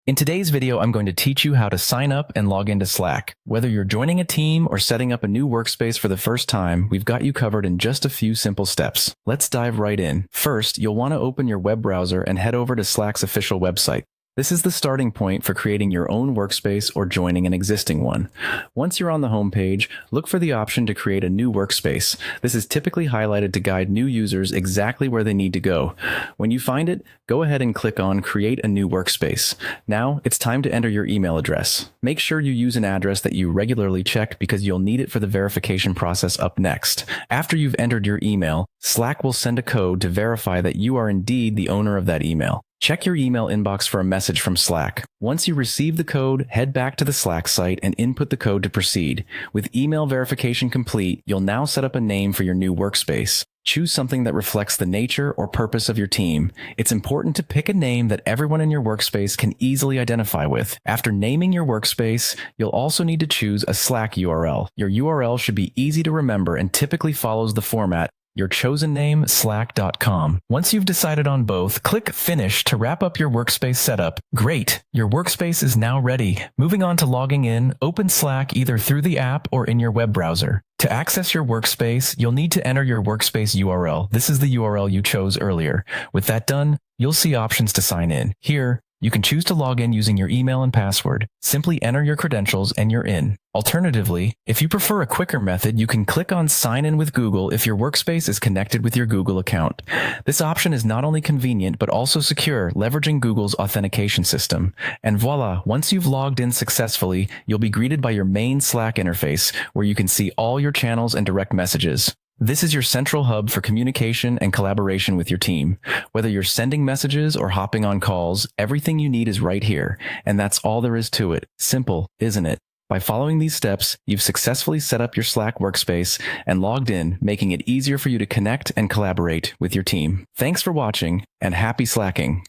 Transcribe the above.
In today's video, I'm going to teach you how to sign up and log into Slack. Whether you're joining a team or setting up a new workspace for the first time, we've got you covered in just a few simple steps. Let's dive right in. First, you'll want to open your web browser and head over to Slack's official website. This is the starting point for creating your own workspace or joining an existing one. Once you're on the home page, look for the option to create a new workspace. This is typically highlighted to guide new users exactly where they need to go. When you find it, go ahead and click on Create a New Workspace. Now, it's time to enter your email address. Make sure you use an address that you regularly check because you'll need it for the verification process up next. After you've entered your email, Slack will send a code to verify that you are indeed the owner of that email. Check your email inbox for a message from Slack. Once you receive the code, head back to the Slack site and input the code to proceed. With email verification complete, you'll now set up a name for your new workspace. Choose something that reflects the nature or purpose of your team. It's important to pick a name that everyone in your workspace can easily identify with. After naming your workspace, you'll also need to choose a Slack URL. Your URL should be easy to remember and typically follows the format: your chosen name, slack.com. Once you've decided on both, click Finish to wrap up your workspace setup. Great! Your workspace is now ready. Moving on to logging in, open Slack either through the app or in your web browser. To access your workspace, you'll need to enter your workspace URL. This is the URL you chose earlier. With that done, you'll see options to sign in. Here, you can choose to log in using your email and password. Simply enter your credentials and you're in. Alternatively, if you prefer a quicker method, you can click on Sign in with Google if your workspace is connected with your Google account. This option is not only convenient, but also secure, leveraging Google's authentication system. And voila, once you've logged in successfully, you'll be greeted by your main Slack interface, where you can see all your channels and direct messages. This is your central hub for communication and collaboration with your team. Whether you're sending messages or hopping on calls, everything you need is right here. And that's all there is to it. Simple, isn't it? By following these steps, you've successfully set up your Slack workspace and logged in, making it easier for you to connect and collaborate with your team. Thanks for watching, and happy Slacking!